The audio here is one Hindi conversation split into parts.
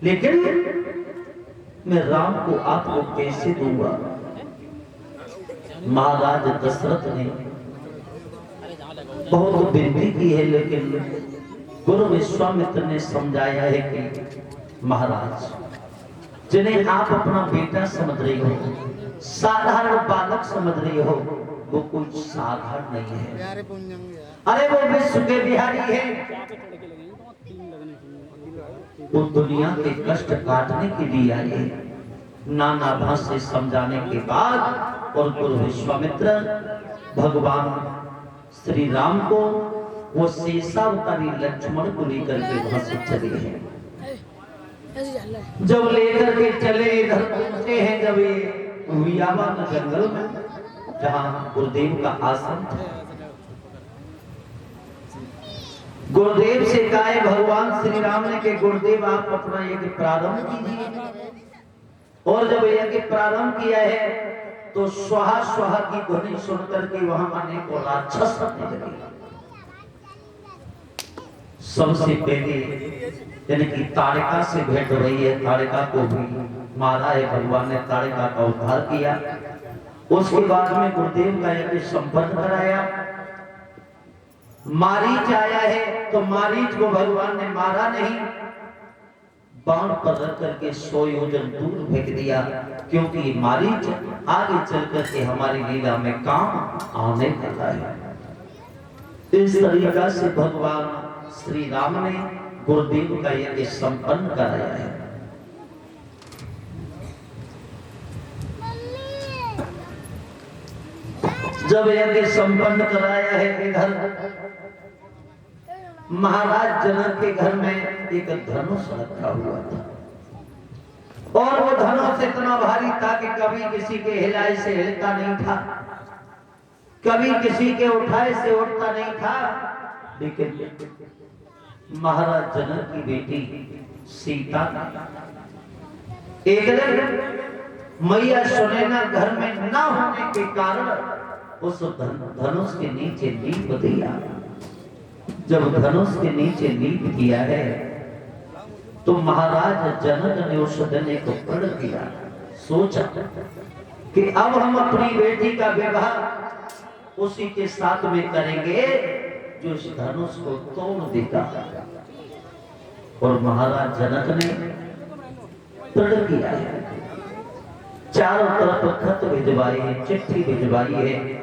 लेकिन मैं राम को आपको कैसे दूंगा? महाराज दशरथ ने बहुत विनती की है, लेकिन गुरु विश्वामित्र ने समझाया है कि महाराज, जिन्हें आप अपना बेटा समझ रही हो, साधारण बालक समझ रही हो, वो कोई साधारण नहीं है। अरे वो विश्व के बिहारी है, वो दुनिया के कष्ट काटने के लिए आए हैं। नाना भाषा समझाने के बाद और गुरु विश्वामित्र भगवान श्री राम को वो शेषावतारी लक्ष्मण को लेकर के वहां से चले हैं। जब लेकर के चले इधर पहुंचे हैं, जब ये हुयावन जंगल में जहां गुरुदेव का आश्रम था, गुरुदेव से कहा भगवान श्री राम ने कि गुरुदेव आप अपना यज्ञ प्रारंभ कीजिए। और जब यज्ञ प्रारंभ किया है तो स्वाहा स्वाहा की ध्वनि सुनकर के वहां अनेक राक्षस आने लगे। सबसे पहले यानी कि ताड़का से भेंट हो रही है, ताड़का को भी मारा है, भगवान ने ताड़का का उद्धार किया। उसके बाद में गुरुदेव का यज्ञ संपन्न कराया। मारीच आया है तो मारीच को भगवान ने मारा नहीं, बाण पर रख करके 100 योजन दूर फेंक दिया, क्योंकि मारीच आगे चल करके हमारी लीला में काम आने वाला है। इस तरीका से भगवान श्री राम ने गुरुदेव का यज्ञ संपन्न कराया है। जब यज्ञ संपन्न कराया है, इधर महाराज जनक के घर में एक धनुष रखा हुआ था, और वो धनुष इतना भारी था कि कभी किसी के हिलाए से हिलता नहीं था, कभी किसी के उठाए से उठता नहीं था। लेकिन महाराज जनक की बेटी सीता एक दिन मैया सुनैना घर में न होने के कारण उस धनुष के नीचे लीप दिया। जब धनुष के नीचे लीप किया है तो महाराज जनक ने उस दिन एक प्रण किया, सोचा कि अब हम अपनी बेटी का विवाह उसी के साथ में करेंगे जो इस धनुष को तोड़ देगा। और महाराज जनक ने प्रण किया है, चारों तरफ खत भिजवाई है, चिट्ठी भिजवाई है,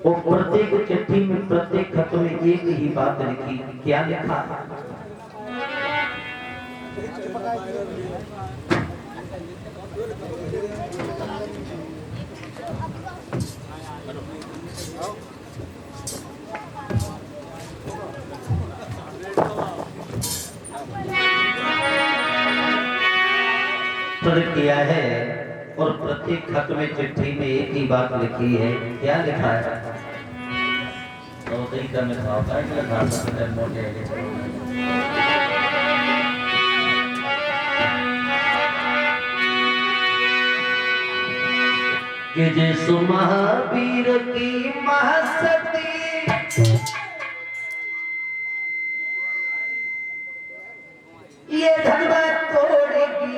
और प्रत्येक चिट्ठी में प्रत्येक खत में एक ही बात लिखी। क्या लिखा? प्रण किया है और प्रत्येक खत में चिट्ठी में एक ही बात लिखी है। क्या लिखा है? तो तरीका में होता है मोटे कि जिस महावीर की महाशक्ति ये धनबाद तोड़ेगी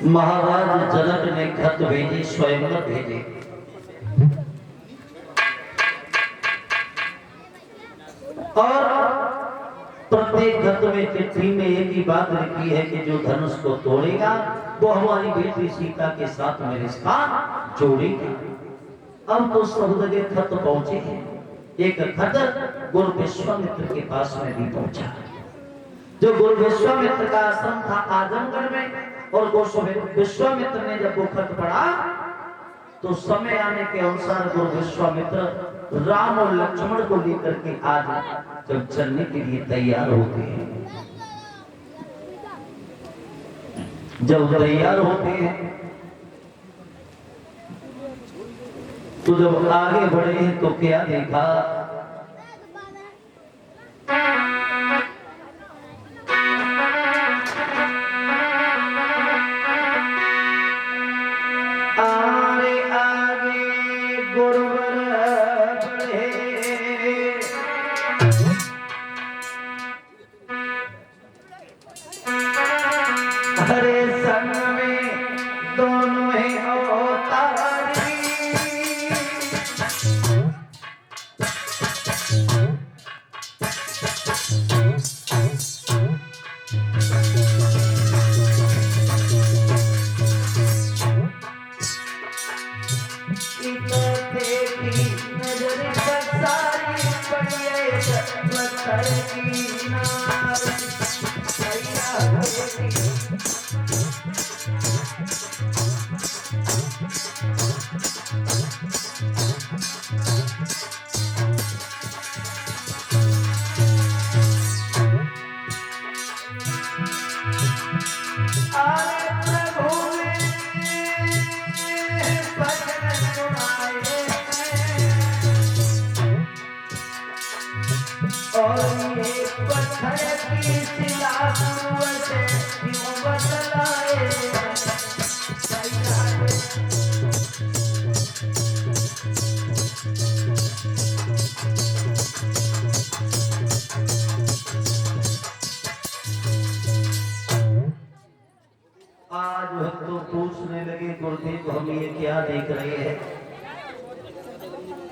महाराज जनक ने खत भेजे, स्वयंवर भेजे। और प्रत्येक खत में चिट्ठी में एक ही बात लिखी है कि जो धनुष को तोड़ेगा वो हमारी बेटी सीता के साथ में रिश्ता जोड़ेगा। अब तो सब जगह खत पहुंचे हैं। एक खत गुरु विश्वामित्र के पास में भी पहुंचा। जो गुरु विश्वामित्र का आश्रम था आजमगढ़ में, और गुरु विश्वामित्र ने जब वो खत पढ़ा तो समय आने के अनुसार गुरु विश्वामित्र राम और लक्ष्मण को लेकर के आज जब चलने के लिए तैयार होते हैं, जब तैयार होते हैं तो जब आगे बढ़े हैं तो क्या देखा,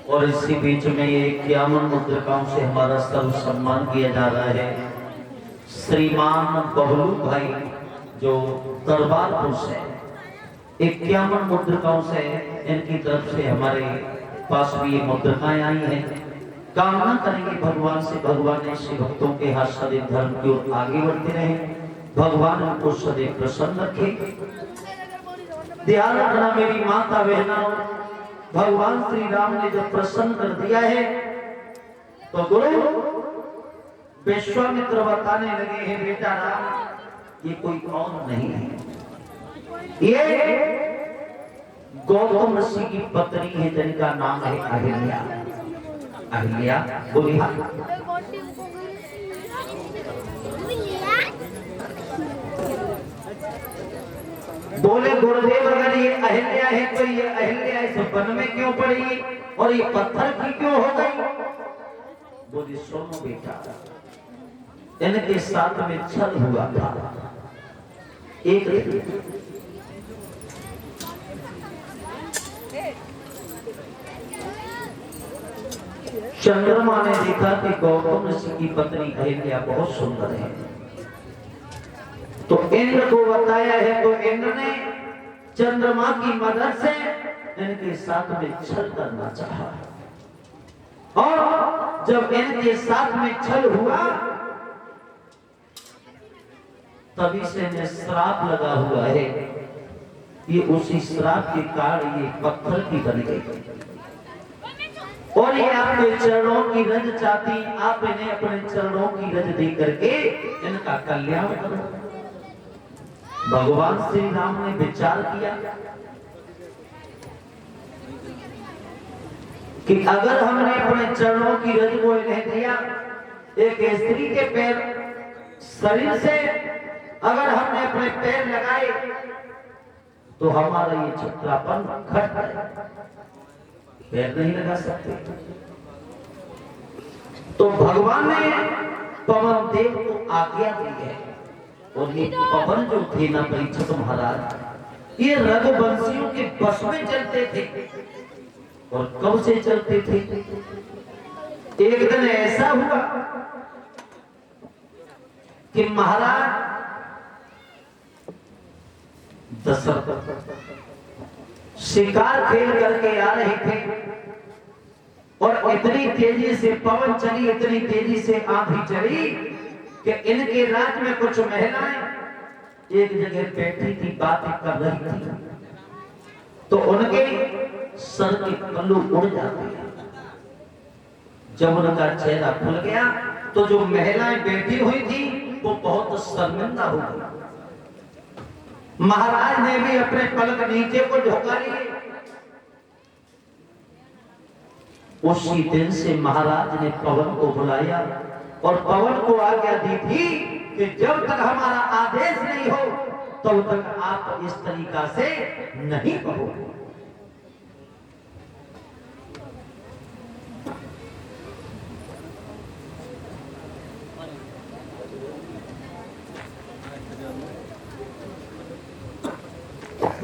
और इसी बीच में ये 51 मुद्रिकाओं से हमारा सर्व सम्मान किया जा रहा है। श्रीमान बबलू भाई जो दरबारपुर से 51 मुद्रिकाओं से इनकी तरफ से हमारे पास भी ये मुद्रिकाएं आई हैं। कामना करेंगे भगवान से, भगवान ऐसे भक्तों के हाथ सदैव धर्म की ओर आगे बढ़ते रहे, भगवान उनको सदैव प्रसन्न रखे। ध्यान रखना मेरी माता बहनों, भगवान श्री राम ने जब प्रसन्न कर दिया है तो गुरु विश्वामित्र बताने लगे हैं, बेटा राम ये कोई और नहीं है, ये गौतम ऋषि की पत्नी है जिनका नाम है अहिल्या। अहिल्या बोली बोले गुरुदेव अगर ये अहिल्या है तो ये अहिल्या इस वन में क्यों पड़ी और ये पत्थर की क्यों हो गई? बोले सुनो बेटा, इनके साथ में छल हुआ था। एक चंद्रमा ने देखा कि गौतम ऋषि की पत्नी अहिल्या बहुत सुंदर है, तो इंद्र को बताया है, तो इंद्र ने चंद्रमा की मदद से इनके साथ में छल करना चाहा। और जब इनके साथ में छल हुआ तभी से इन्हें श्राप लगा हुआ है। ये उसी श्राप के कारण ये पत्थर की बन गई और ये आपके चरणों की रज चाहती, आप इन्हें अपने चरणों की रज दे करके इनका कल्याण करो। भगवान श्री राम ने विचार किया कि अगर हमने अपने चरणों की रज को इन्हें दिया, एक स्त्री के पैर शरीर से अगर हमने अपने पैर लगाए तो हमारा ये चित्रापन घट जाए, पैर नहीं लगा सकते। तो भगवान ने पवन देव को आज्ञा दी है और ये पवन जो थे ना परीक्षित महाराज, ये रघुवंशियों के बस में चलते थे। और कब से चलते थे? एक दिन ऐसा हुआ कि महाराज दशरथ शिकार खेल करके आ रहे थे और इतनी तेजी से पवन चली, इतनी तेजी से आंधी चली कि इनके राज्य में कुछ महिलाएं एक जगह बैठी थी, बातें कर रही थी, तो उनके सर के पल्लू उड़ जाते हैं। जब उनका चेहरा खुल गया तो जो महिलाएं बैठी हुई थी वो बहुत शर्मिंदा हो गई। महाराज ने भी अपने पलक नीचे को झुका लिए। उसी दिन से महाराज ने पवन को बुलाया और पवन को आज्ञा दी थी कि जब तक हमारा आदेश नहीं हो तब तक आप इस तरीका से नहीं कहो।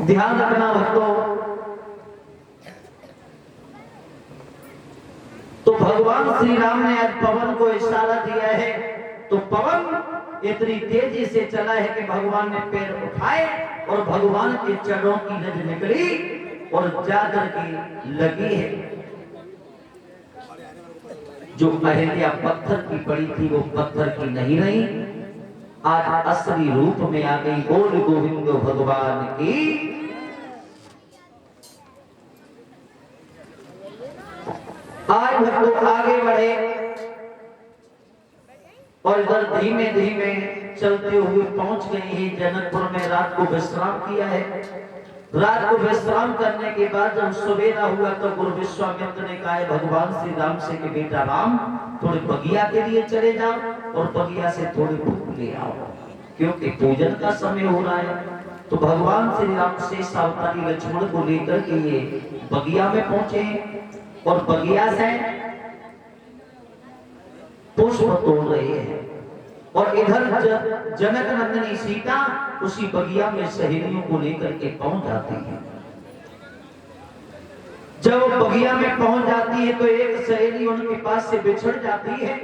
ध्यान रखना भक्तों, तो भगवान श्री राम ने आज पवन को इशारा दिया है, तो पवन इतनी तेजी से चला है कि भगवान ने पैर उठाए और भगवान के चरणों की रज निकली और जाकर के लगी है। जो अहिल्या पत्थर की पड़ी थी वो पत्थर की नहीं रही, आज असली रूप में आ गई। बोल गोविंद भगवान की। आज भक्तों आगे बढ़े और इधर धीमे धीमे चलते हुए पहुंच गए हैं जनकपुर में। रात को विश्राम किया है। रात को विश्राम करने के बाद जब सवेरा हुआ तो गुरु विश्वामित्र ने कहा भगवान श्री राम से कि बेटा राम थोड़े बगिया के लिए चले जाओ और बगिया से थोड़े फूल ले आओ, क्योंकि पूजन का समय हो रहा है। तो भगवान श्री राम से सावधानी लक्ष्मण को लेकर के ये बगिया में पहुंचे और बगिया से पुष्प तोड़ रहे हैं और इधर जनक नंदिनी सीता उसी बगिया में सहेलियों को लेकर के पहुंच जाती है। जब बगिया में पहुंच जाती है तो एक सहेली उनके पास से बिछड़ जाती है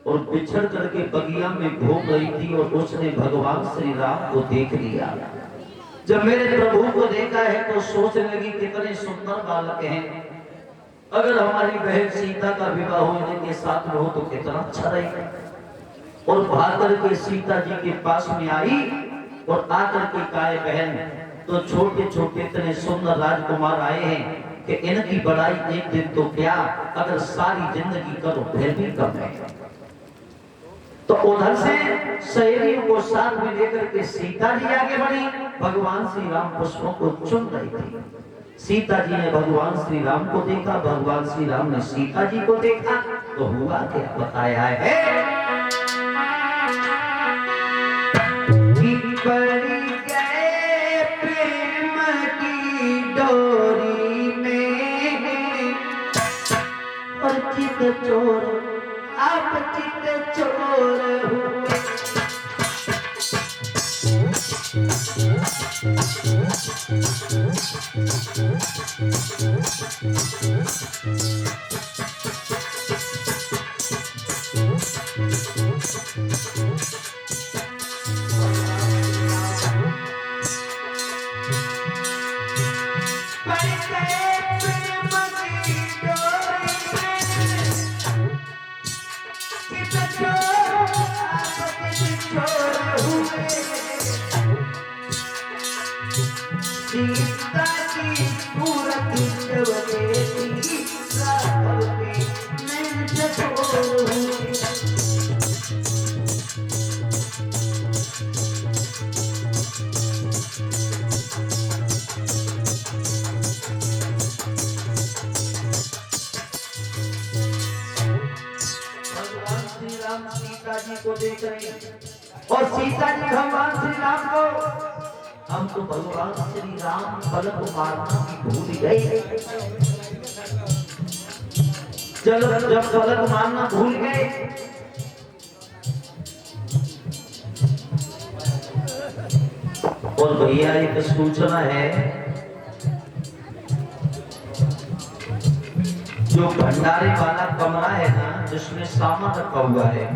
और बिछड़ करके बगिया में घूम रही थी और उसने भगवान श्री राम को देख लिया। जब मेरे प्रभु को देखा है तो सोचने लगी कितने सुंदर बालक हैं, अगर हमारी बहन सीता का विवाह होने के साथ में हो तो कितना अच्छा रहेगा। और भागर के सीता जी के पास में आई और आकर के कहा बहन तो छोटे छोटे इतने सुंदर राजकुमार आए हैं कि इनकी बड़ाई एक दिन तो क्या अगर सारी जिंदगी करो फिर भी कम है। तो उधर से सहेलियों को साथ में लेकर के सीता जी आगे बढ़ी। भगवान श्री राम पुष्पों को चुन रही थी। सीता जी ने भगवान श्री राम को देखा, भगवान श्री राम ने सीता जी को देखा, तो हुआ क्या बताया है कि पड़ी गए प्रेम की डोरी में और चित चोर आप चित चोर हुए। सीता की सूरत जवनेती रात में मैं चकोर हूँ। भगवान श्री राम सीता जी को देख रहे हैं और सीता जी भगवान श्री राम को, हम तो भगवान श्री राम पलक मारना भी भूल गए। जब पलक मारना भूल गए और भैया एक सूचना है जो भंडारे वाला कमरा है ना, जिसमें सामान रखा हुआ है,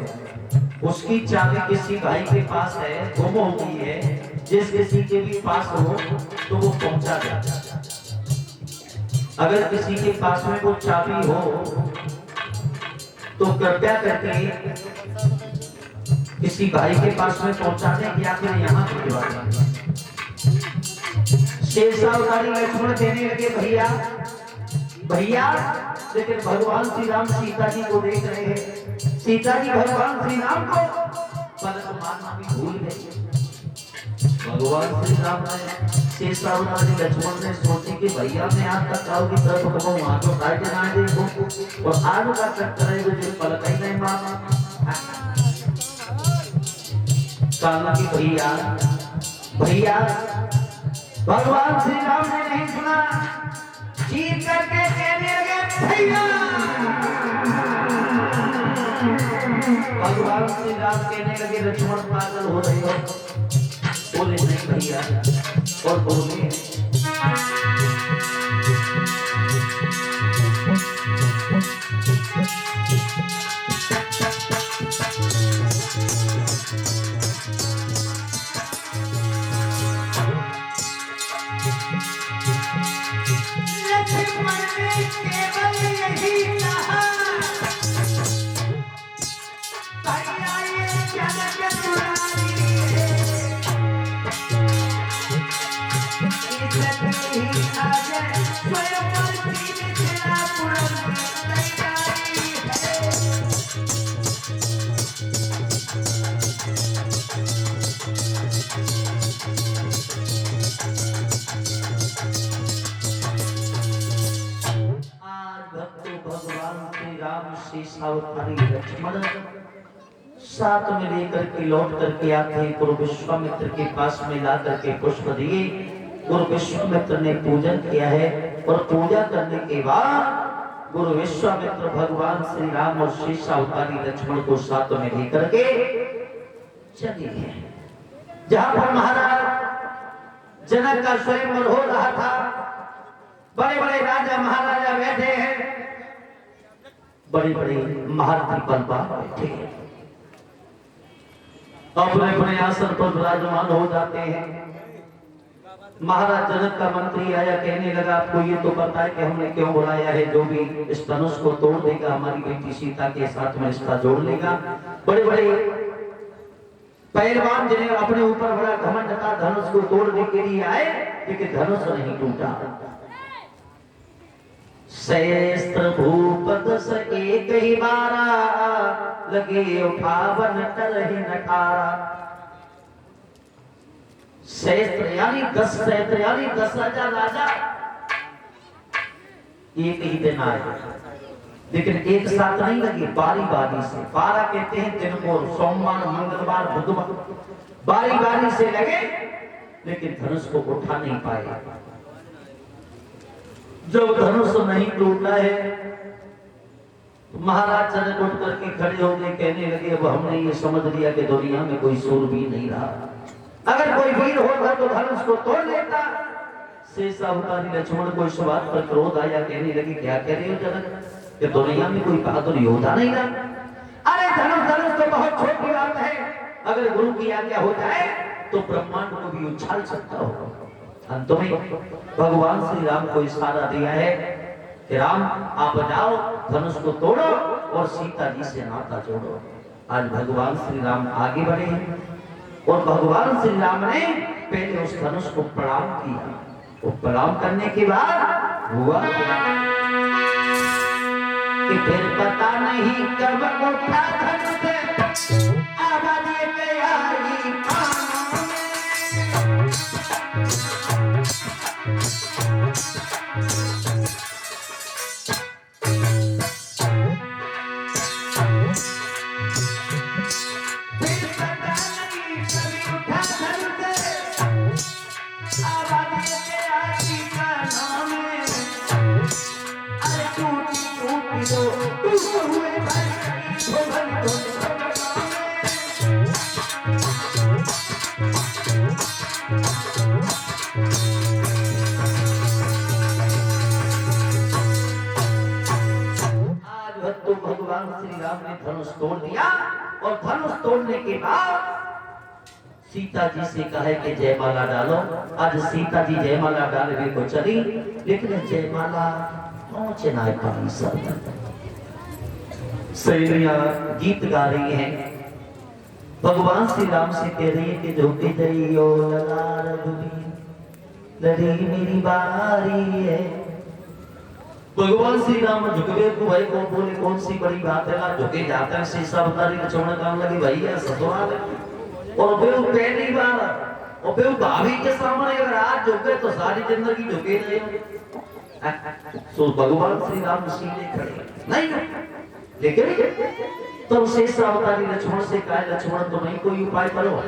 उसकी चाबी किसी भाई के पास है, गुम हो गई है। जिस किसी के भी पास हो तो वो पहुंचा दे। अगर किसी के पास में वो चाबी हो तो कृपया करके किसी भाई के पास में पहुंचा दें या फिर यहाँ भिजवा दें। शेषावतारी लक्ष्मण कहने लगे भैया भैया, लेकिन भगवान श्री राम सीता जी को देख रहे हैं। सीता जी भगवान श्री राम को पलक मारना भी भूल गए। भगवान श्री राम ने शेषावतारी लक्ष्मण ने सोची कि भैया मैं आज तक आओ की तरफ को वहां तो साइड ना देखो और आज का चक्कर है जो पलक ही नहीं मारना। कहा कि भैया भैया, भगवान श्री राम ने नहीं सुना, चीख करके कहने लगे भैया। भगवान श्री राम कहने लगे लक्ष्मण पागल हो रहे हो। बोले नहीं भैया, और बोले शेषावतारी लक्ष्मण साथ में लेकर के लौट करके आते गुरु विश्वामित्र के पास में ला करके पुष्प दिए। गुरु विश्वामित्र ने पूजन किया है और पूजा करने के बाद गुरु विश्वामित्र भगवान श्री राम और शेषावतारी लक्ष्मण को साथ में लेकर के चले गए जहां पर महाराज जनक का स्वयंवर हो रहा था। बड़े बड़े राजा महाराजा बैठे हैं, बड़े बड़े महारथी बलवान बैठे हैं, अपने अपने आसन पर विराजमान हो जाते हैं। महाराज जनक का मंत्री आया, कहने लगा आपको ये तो पता है कि हमने क्यों बुलाया है, जो भी इस धनुष को तोड़ देगा हमारी बेटी सीता के साथ में रिश्ता जोड़ लेगा। बड़े बड़े पहलवान जिन्हें अपने ऊपर बड़ा घमंड था, धनुष को तोड़ने के लिए आए, लेकिन धनुष नहीं टूटा। सहस्त्र भूपत स एक ही बारा, लगे उठावन टलहि नटारा। सहस्त्र यानी 10 सहस्त्र यानी 10,000 राजा एक ही दिन आए, लेकिन एक साथ नहीं लगे, बारी बारी से। 12 कहते हैं दिन को, सोमवार मंगलवार बुधवार बारी बारी से लगे, लेकिन धनुष को उठा नहीं पाए। जब धनुष नहीं टूटा है तो महाराज जनक उठ करके खड़े हो गए, कहने लगे अब हमने ये समझ लिया कि दुनिया में कोई सूरवीर नहीं रहा, अगर कोई वीर होता तो धनुष को तोड़ लेता। शेषावतारी लक्ष्मण को इस बात पर क्रोध आया, कहने लगे क्या कह रहे हो जनक, कि दुनिया में कोई बहादुर योद्धा नहीं रहा। अरे धनुष तो बहुत छोटी बात है, अगर गुरु की आज्ञा हो जाए तो ब्रह्मांड को भी उछाल सकता हो। अंत में भगवान श्री राम को इशारा दिया है कि राम आप जाओ, धनुष को तोड़ो और सीता जी से नाता जोड़ो। आज भगवान श्री राम आगे बढ़े और भगवान श्री राम ने पहले उस धनुष को प्रणाम किया। वो प्रणाम करने के बाद हुआ कि फिर पता नहीं कब उठा धनुष, आवाज पे आई तो भगवान श्री राम ने धनुष तोड़ दिया और धनुष तोड़ने के बाद सीता जी से कहे कि जयमाला डालो। आज सीता जी जयमाला डालने को चली, लेकिन जयमाला पहुंच ना पाई। सब सहेलियां गीत गा रही हैं, भगवान श्री राम से कह रही है कि झुकी जइयो ललार डूबी, लड़ी मेरी बारी है। भगवान श्री राम झुकवे को भाई को बोले कौन सी बड़ी बात है ना, झुके जाते हैं शीशा उतारी चौड़ा काम लगी भैया ससुराल और वे पहली बार और वे भाभी के सामने अगर आज झुके तो सारी जिंदगी झुके रहे। तो भगवान श्री राम सीधे खड़े नहीं, लेकिन तब शेष अवतारी लक्ष्मण से कहा लक्ष्मण तो नहीं कोई उपाय करो,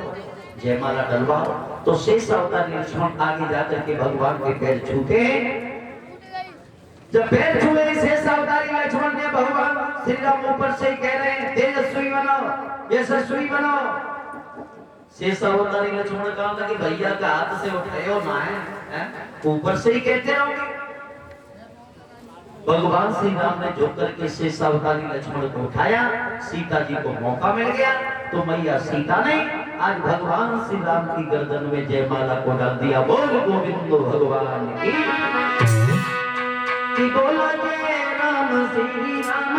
जयमाला डलवाओ। तो शेष अवतारी लक्ष्मण आगे जाकर के भगवान के पैर छूते हैं। जब पैर छुए शेष अवतारी लक्ष्मण ने भगवान श्री राम ऊपर से कह रहे हैं तेजस्वी बनो, यशस्वी बनो। शेष अवतारी लक्ष्मण कहा था कि भैया का हाथ से उठाओ ना है, ऊपर से ही कहते रहोगे। भगवान श्री राम ने झुक करके शेष अवतारी लक्ष्मण को उठाया, सीता जी को मौका मिल गया। तो मैया सीता ने आज भगवान श्री राम की गर्दन में जयमाला को डाल दिया। बोल गोविंद भगवान की बोला जय राम श्री राम।